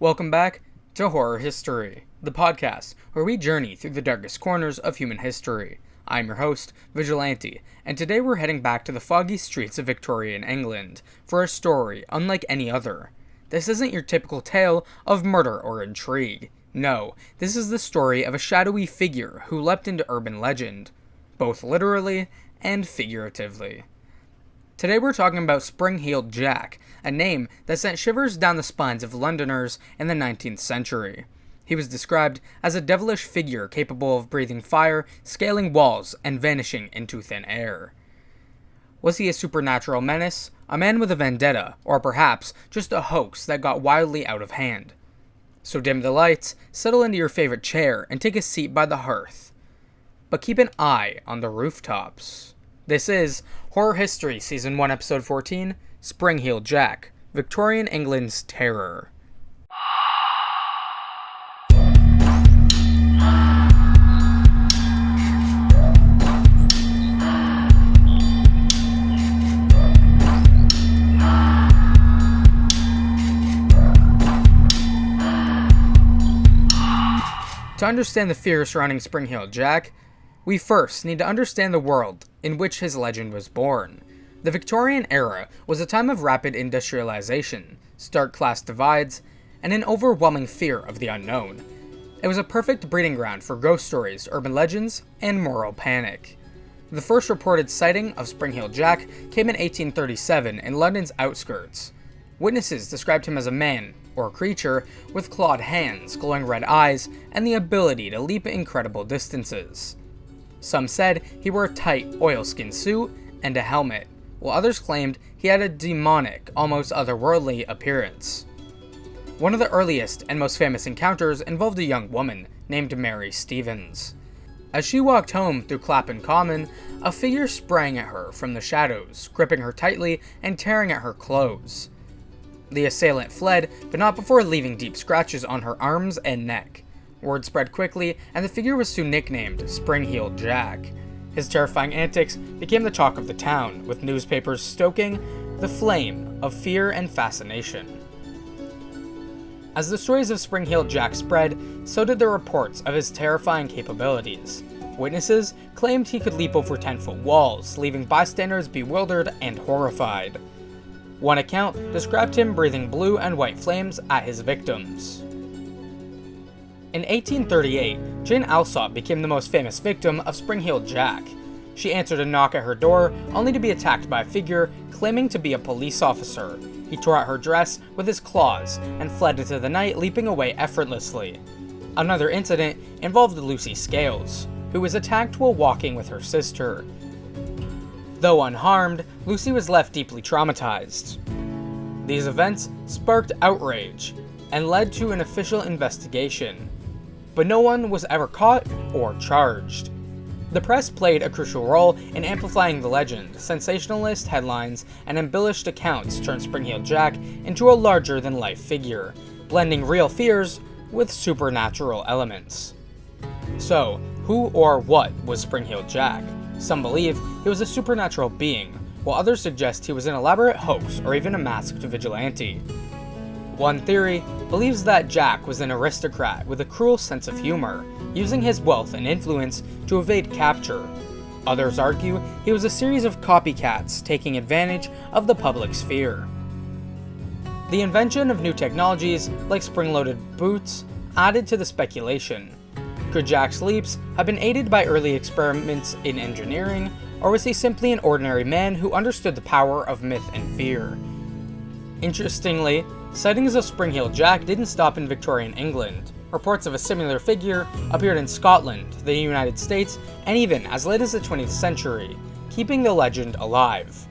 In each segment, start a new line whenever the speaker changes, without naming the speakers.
Welcome back to Horror History, the podcast where we journey through the darkest corners of human history. I'm your host, Vigilante, and today we're heading back to the foggy streets of Victorian England for a story unlike any other. This isn't your typical tale of murder or intrigue. No, this is the story of a shadowy figure who leapt into urban legend, both literally and figuratively. Today we're talking about Spring-Heeled Jack, a name that sent shivers down the spines of Londoners in the 19th century. He was described as a devilish figure capable of breathing fire, scaling walls, and vanishing into thin air. Was he a supernatural menace, a man with a vendetta, or perhaps just a hoax that got wildly out of hand? So dim the lights, settle into your favorite chair, and take a seat by the hearth. But keep an eye on the rooftops. This is Horror History Season 1 Episode 14, Spring-Heeled Jack, Victorian England's Terror. To understand the fear surrounding Spring-Heeled Jack, we first need to understand the world in which his legend was born. The Victorian era was a time of rapid industrialization, stark class divides, and an overwhelming fear of the unknown. It was a perfect breeding ground for ghost stories, urban legends, and moral panic. The first reported sighting of Spring-Heeled Jack came in 1837 in London's outskirts. Witnesses described him as a man, or creature, with clawed hands, glowing red eyes, and the ability to leap incredible distances. Some said he wore a tight, oilskin suit and a helmet, while others claimed he had a demonic, almost otherworldly appearance. One of the earliest and most famous encounters involved a young woman named Mary Stevens. As she walked home through Clapham Common, a figure sprang at her from the shadows, gripping her tightly and tearing at her clothes. The assailant fled, but not before leaving deep scratches on her arms and neck. Word spread quickly, and the figure was soon nicknamed Spring-Heeled Jack. His terrifying antics became the talk of the town, with newspapers stoking the flame of fear and fascination. As the stories of Spring-Heeled Jack spread, so did the reports of his terrifying capabilities. Witnesses claimed he could leap over 10-foot walls, leaving bystanders bewildered and horrified. One account described him breathing blue and white flames at his victims. In 1838, Jane Alsop became the most famous victim of Spring-Heeled Jack. She answered a knock at her door, only to be attacked by a figure claiming to be a police officer. He tore out her dress with his claws and fled into the night, leaping away effortlessly. Another incident involved Lucy Scales, who was attacked while walking with her sister. Though unharmed, Lucy was left deeply traumatized. These events sparked outrage and led to an official investigation, but no one was ever caught or charged. The press played a crucial role in amplifying the legend. Sensationalist headlines and embellished accounts turned Spring-Heeled Jack into a larger-than-life figure, blending real fears with supernatural elements. So, who or what was Spring-Heeled Jack? Some believe he was a supernatural being, while others suggest he was an elaborate hoax or even a masked vigilante. One theory believes that Jack was an aristocrat with a cruel sense of humor, using his wealth and influence to evade capture. Others argue he was a series of copycats taking advantage of the public's fear. The invention of new technologies, like spring-loaded boots, added to the speculation. Could Jack's leaps have been aided by early experiments in engineering, or was he simply an ordinary man who understood the power of myth and fear? Interestingly, sightings of Spring-Heeled Jack didn't stop in Victorian England. Reports of a similar figure appeared in Scotland, the United States, and even as late as the 20th century, keeping the legend alive.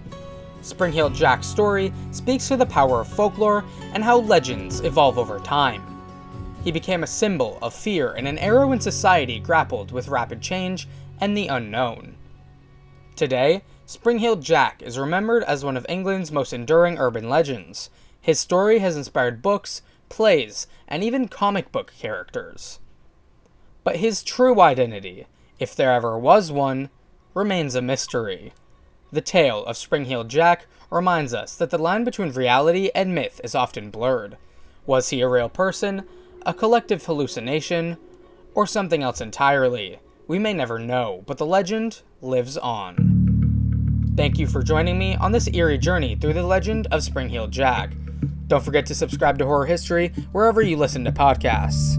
Spring-Heeled Jack's story speaks to the power of folklore and how legends evolve over time. He became a symbol of fear in an era when society grappled with rapid change and the unknown. Today, Spring-Heeled Jack is remembered as one of England's most enduring urban legends. His story has inspired books, plays, and even comic book characters. But his true identity, if there ever was one, remains a mystery. The tale of Spring-Heeled Jack reminds us that the line between reality and myth is often blurred. Was he a real person, a collective hallucination, or something else entirely? We may never know, but the legend lives on. Thank you for joining me on this eerie journey through the legend of Spring-Heeled Jack. Don't forget to subscribe to Horror History wherever you listen to podcasts.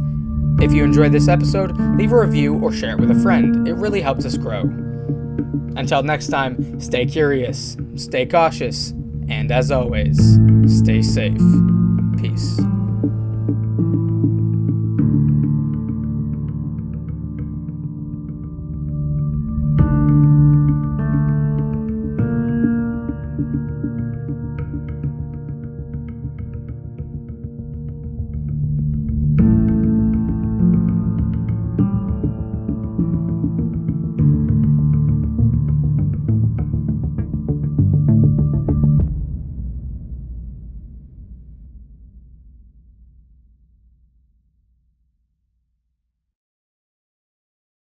If you enjoyed this episode, leave a review or share it with a friend. It really helps us grow. Until next time, stay curious, stay cautious, and as always, stay safe. Peace.